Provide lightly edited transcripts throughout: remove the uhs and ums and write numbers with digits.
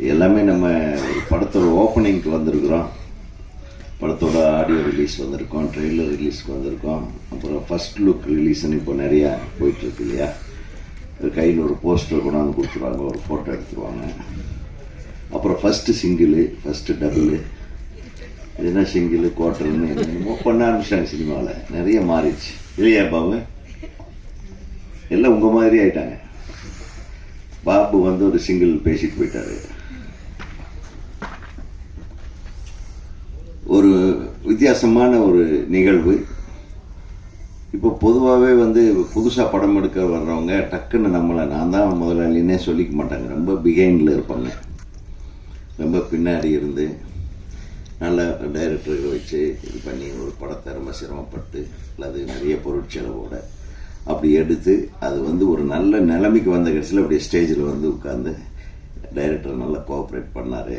எல்லாமே நம்ம ஒரு படத்தோட ஓப்பனிங்க்கு வந்திருக்கிறோம். படத்தோட ஆடியோ ரிலீஸ் வந்திருக்கோம், ட்ரெய்லர் ரிலீஸ்க்கு வந்திருக்கோம். அப்புறம் ஃபர்ஸ்ட் லுக் ரிலீஸ்ன்னு இப்போ நிறையா போயிட்டுருக்கு இல்லையா. கையில் ஒரு போஸ்டர் கொண்டாந்து கொடுத்துருவாங்க, ஒரு ஃபோட்டோ எடுத்துருவாங்க. அப்புறம் ஃபஸ்ட்டு சிங்கிளு, ஃபஸ்ட்டு டபுளு, என்ன சிங்கிள் குவார்டர்னு என்னமோ பண்ண ஆரம்பிச்சிட்டாங்க. சினிமாவில் நிறைய மாறிடுச்சு இல்லையா பாபு? எல்லாம் உங்கள் மாதிரி ஆயிட்டாங்க. பாபு வந்து ஒரு சிங்கிள் பேசிட்டு போயிட்டாரு. ஒரு வித்தியாசமான ஒரு நிகழ்வு. இப்போ பொதுவாகவே வந்து புதுசாக படம் எடுக்க வர்றவங்க டக்குன்னு நம்மளை நான் தான் முதலாளின்னே சொல்லிக்க மாட்டாங்க. ரொம்ப பிஹைண்டில் இருப்பாங்க. ரொம்ப பின்னாடி இருந்து நல்ல டைரக்டர்களை வச்சு இது பண்ணி ஒரு படத்தை ரொம்ப சிரமப்பட்டு அல்லது நிறைய பொருட்செலவோட அப்படி எடுத்து அது வந்து ஒரு நல்ல நிலைமைக்கு வந்த கடைசியில் அப்படியே ஸ்டேஜில் வந்து உட்காந்து டைரக்டர் நல்லா கோஆப்ரேட் பண்ணார்,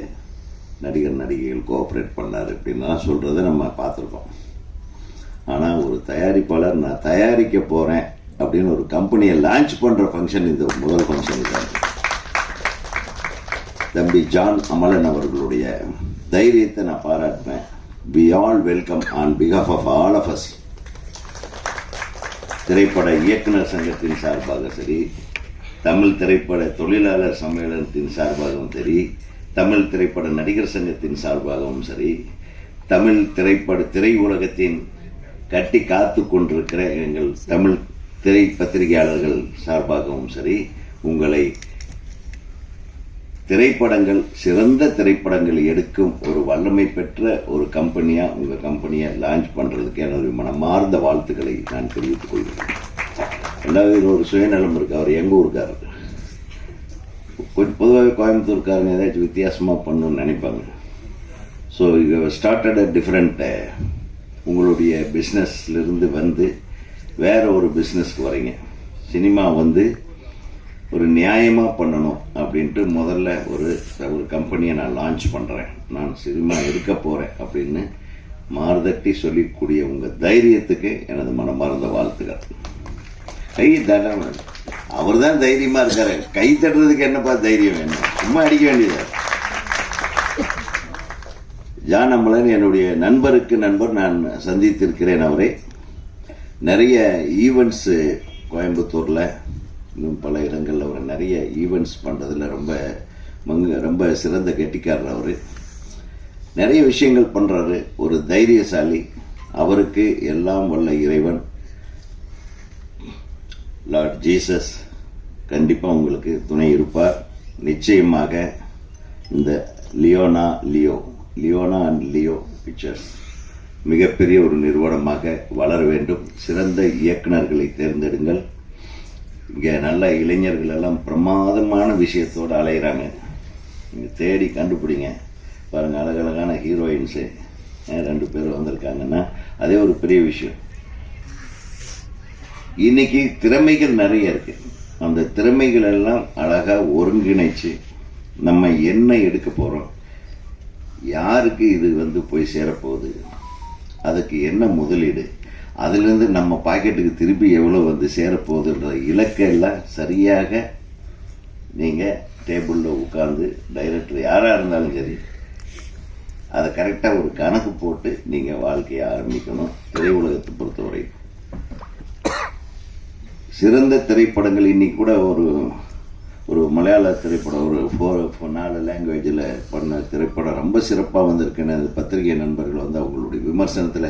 நடிகர் நடிகைகள் கோஆப்ரேட் பண்ணார் அப்படின்லாம் சொல்கிறத நம்ம பார்த்துருக்கோம். ஆனால் ஒரு தயாரிப்பாளர் நான் தயாரிக்க போகிறேன் அப்படின்னு ஒரு கம்பெனியை லான்ச் பண்ணுற ஃபங்க்ஷன் இந்த முதல் ஃபங்க்ஷன் தான். தம்பி ஜான் அமலன் அவர்களுடைய தைரியத்தை நான் பாராட்டுவேன். We all welcome on behalf of all of us. திரைப்பட இயக்குனர் சங்கத்தின் சார்பாக சரி, தமிழ் திரைப்பட தொழிலாளர் சம்மேளனத்தின் சார்பாகவும் சரி, தமிழ் திரைப்பட நடிகர் சங்கத்தின் சார்பாகவும் சரி, தமிழ் திரை உலகத்தின் கட்டி காத்து கொண்டிருக்கிற எங்கள் தமிழ் திரை பத்திரிகையாளர்கள் சார்பாகவும் சரி, உங்களை திரைப்படங்கள், சிறந்த திரைப்படங்கள் எடுக்கும் ஒரு வல்லமை பெற்ற ஒரு கம்பெனியா உங்க கம்பெனியை லான்ச் பண்றதுக்கு எனது மனமார்ந்த வாழ்த்துக்களை நான் தெரிவித்துக் கொள்கிறேன். ரெண்டாவது ஒரு சுயநலம் இருக்கு. அவர் எங்க ஊருக்காரர், பொதுவாக கோயம்புத்தூர்காரங்க ஏதாச்சும் வித்தியாசமா பண்ணணும்னு நினைப்பாங்க. So you started a different. உங்களுடைய பிஸ்னஸ்லேருந்து வந்து வேற ஒரு பிஸ்னஸ்க்கு வரீங்க. சினிமா வந்து ஒரு நியாயமாக பண்ணணும் அப்படின்ட்டு முதல்ல ஒரு கம்பெனியை நான் லான்ச் பண்ணுறேன், நான் சினிமா எடுக்க போகிறேன் அப்படின்னு மார்தட்டி சொல்லிக்கூடிய உங்கள் தைரியத்துக்கு எனது மனமார்ந்த வாழ்த்துக்கள். கை தட அவர் தான் தைரியமாக இருக்காரு. கை தட்டுறதுக்கு என்னப்பா தைரியம் வேணும்? சும்மா அடிக்க வேண்டியது. ஜான் அமலன் என்னுடைய நண்பருக்கு நண்பர். நான் சந்தித்திருக்கிறேன் அவரை. நிறைய ஈவெண்ட்ஸ் கோயம்புத்தூரில் இன்னும் பல இடங்களில் அவர் நிறைய ஈவெண்ட்ஸ் பண்ணுறதுல ரொம்ப சிறந்த கெட்டிக்காரர். அவர் நிறைய விஷயங்கள் பண்ணுறாரு. ஒரு தைரியசாலி. அவருக்கு எல்லாம் வல்ல இறைவன் லார்ட் ஜீசஸ் கண்டிப்பாக உங்களுக்கு துணை இருப்பார். நிச்சயமாக இந்த லியோனா அண்ட் லியோ பிக்சர்ஸ் மிகப்பெரிய ஒரு நிறுவனமாக வளர வேண்டும். சிறந்த இயக்குநர்களை தேர்ந்தெடுங்கள். இங்கே நல்ல இளைஞர்கள் எல்லாம் பிரமாதமான விஷயத்தோடு அலைகிறாங்க. நீங்கள் தேடி கண்டுபிடிங்க. பாருங்கள், அழகழகான ஹீரோயின்ஸு 2 பேர் வந்திருக்காங்கன்னா அதே ஒரு பெரிய விஷயம். இன்னைக்கு திறமைகள் நிறைய இருக்கு. அந்த திறமைகள் எல்லாம் அழகாக ஒருங்கிணைச்சு நம்ம என்ன எடுக்க போகிறோம், யாருக்கு இது வந்து போய் சேரப்போகுது, அதுக்கு என்ன முதலீடு, அதிலிருந்து நம்ம பாக்கெட்டுக்கு திருப்பி எவ்வளோ வந்து சேரப்போகுதுன்ற இலக்கெல்லாம் சரியாக நீங்கள் டேபிளில் உட்கார்ந்து டைரக்டர் யாராக இருந்தாலும் சரி அதை கரெக்டாக ஒரு கணக்கு போட்டு நீங்கள் வாழ்க்கையை ஆரம்பிக்கணும். திரையுலகத்தை பொறுத்தவரை சிறந்த திரைப்படங்கள் இன்னைக்கு கூட ஒரு மலையாள திரைப்படம் ஒரு 4 லாங்குவேஜில் பண்ண திரைப்படம் ரொம்ப சிறப்பாக வந்திருக்குன்னு பத்திரிகை நண்பர்கள் வந்து அவங்களுடைய விமர்சனத்தில்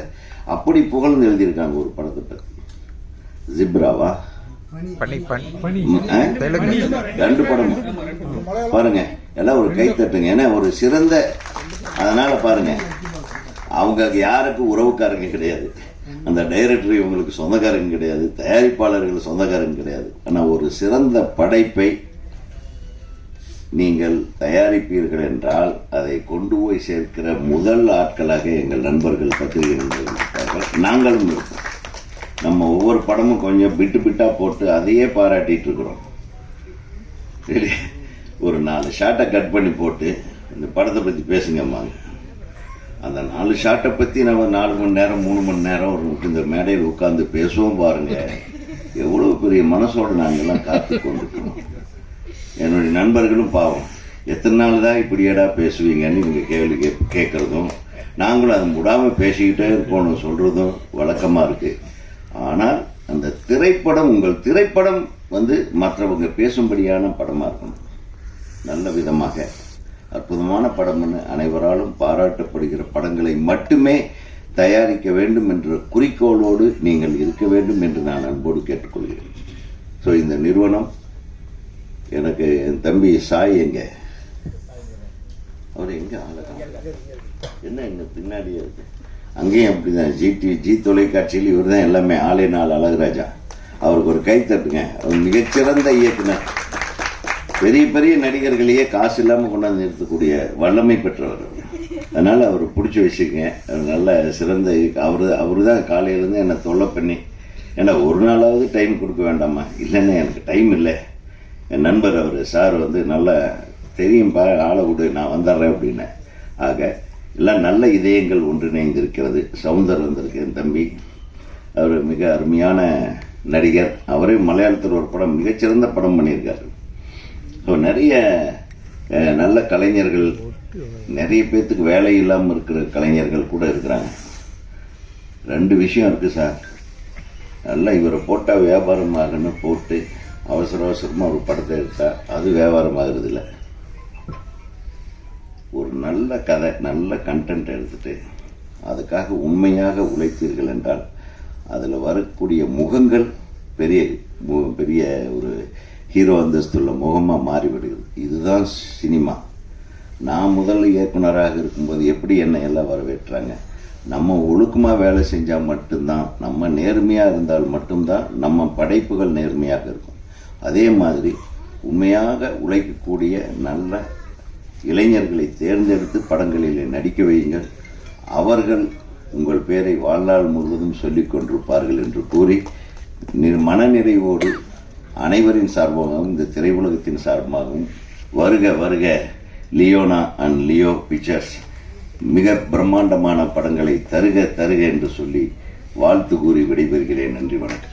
அப்படி புகழ்ந்து எழுதியிருக்காங்க. ஒரு படத்தை பற்றி ஜிப்ராவா 2 படம் பாருங்க, எல்லாம் ஒரு கைத்தட்டுங்க. ஏன்னா ஒரு சிறந்த, அதனால பாருங்க, அவங்க யாருக்கும் உறவுக்காரங்க கிடையாது. அந்த டைரக்டர் இவங்களுக்கு சொந்தக்காரங்க கிடையாது, தயாரிப்பாளர்கள் சொந்தக்காரங்க கிடையாது. ஆனால் ஒரு சிறந்த படைப்பை நீங்கள் தயாரிப்பீர்கள் என்றால் அதை கொண்டு போய் சேர்க்கிற முதல் ஆட்களாக எங்கள் நண்பர்கள் பத்திரிகை நண்பர்கள் இருப்பார்கள், நாங்களும் இருப்போம். நம்ம ஒவ்வொரு படமும் கொஞ்சம் பிட்டா போட்டு அதையே பாராட்டிட்டு இருக்கிறோம். ஒரு 4 ஷாட்டை கட் பண்ணி போட்டு இந்த படத்தை பற்றி பேசுங்கம்மாங்க. அந்த 4 ஷாட்டை பற்றி நம்ம 4 மணி நேரம் 3 மணி நேரம் இந்த மேடையில் உட்கார்ந்து பேசுவோம். பாருங்க எவ்வளவு பெரிய மனசோடு நாங்கள்லாம் காத்து கொண்டிருக்கிறோம். என்னுடைய நண்பர்களும் பாவம் எத்தனை நாள் தான் இப்படியேடா பேசுவீங்கன்னு நீங்கள் கேள்வி கேட்குறதும், நாங்களும் அதை விடாமல் பேசிக்கிட்டே இருக்கோன்னு சொல்கிறதும் வழக்கமாக இருக்குது. ஆனால் அந்த திரைப்படம், உங்கள் திரைப்படம் வந்து மற்றவங்க பேசும்படியான படமாக இருக்கணும். நல்ல விதமாக அற்புதமான படம்னு அனைவராலும் பாராட்டப்படுகிற படங்களை மட்டுமே தயாரிக்க வேண்டும் என்ற குறிக்கோளோடு நீங்கள் இருக்க வேண்டும் என்று நான் அன்போடு கேட்டுக்கொள்கிறேன். ஸோ இந்த நிறுவனம் எனக்கு என் தம்பி சாய் எங்க, அவர் எங்க என்ன எங்க பின்னாடியே இருக்கு, அங்கேயும் அப்படிதான். ஜி தொலைக்காட்சியில் இவர் தான் எல்லாமே. ஆலே நாள் அழகுராஜா, அவருக்கு ஒரு கை தட்டுங்க. அவர் மிகச்சிறந்த இயக்குனர், பெரிய பெரிய நடிகர்களையே காசு இல்லாமல் கொண்டாந்து நிறுத்தக்கூடிய வல்லமை பெற்றவர். அதனால் அவர் பிடிச்சி வச்சுக்கங்க. நல்ல சிறந்த அவரு தான் காலையிலேருந்து என்னை தொல்லை பண்ணி, ஏன்னா ஒரு நாளாவது டைம் கொடுக்க வேண்டாமா, இல்லைன்னா எனக்கு டைம் இல்லை. என் நண்பர் அவர் சார் வந்து நல்லா தெரியும்பா, ஆளை விடு நான் வந்துடுறேன் அப்படின்னு. ஆக எல்லாம் நல்ல இதயங்கள் ஒன்றிணைந்திருக்கிறது. சவுந்தர் வந்திருக்கு என் தம்பி, அவர் மிக அருமையான நடிகர். அவரே மலையாளத்தில் ஒரு படம், மிகச்சிறந்த படம் பண்ணியிருக்காரு. ஸோ நிறைய நல்ல கலைஞர்கள், நிறைய பேர்த்துக்கு வேலை இல்லாமல் இருக்கிற கலைஞர்கள் கூட இருக்கிறாங்க. 2 விஷயம் இருக்குது சார். நல்லா இவரை போட்டால் வியாபாரமாகன்னு போட்டு அவசர அவசரமாக ஒரு படத்தை எடுத்தால் அது வியாபாரமாகிறது இல்லை. ஒரு நல்ல கதை, நல்ல கண்டென்ட் எடுத்துட்டு அதுக்காக உண்மையாக உழைத்தீர்கள் என்றால் அதில் வரக்கூடிய முகங்கள் பெரிய பெரிய ஒரு ஹீரோ அந்தஸ்துள்ள முகமாக மாறிவிடுகிறது. இதுதான் சினிமா. நான் முதல்ல இயக்குனராக இருக்கும்போது எப்படி என்னை எல்லாம் வரவேற்றாங்க. நம்ம ஒழுக்கமாக வேலை செஞ்சால் மட்டும்தான், நம்ம நேர்மையாக இருந்தால் மட்டும்தான் நம்ம படைப்புகள் நேர்மையாக இருக்கும். அதே மாதிரி உண்மையாக உழைக்கக்கூடிய நல்ல இளைஞர்களை தேர்ந்தெடுத்து படங்களில் நடிக்க வையுங்கள். அவர்கள் உங்கள் பேரை வாழ்நாள் முழுவதும் சொல்லிக் கொண்டிருப்பார்கள் என்று கூறி மனநிறைவோடு அனைவரின் சார்பாகவும் இந்த திரையுலகத்தின் சார்பாகவும் வருக வருக லியோனா அண்ட் லியோ பிக்சர்ஸ் மிக பிரம்மாண்டமான படங்களை தருக தருக என்று சொல்லி வாழ்த்து கூறி விடைபெறுகிறேன். நன்றி, வணக்கம்.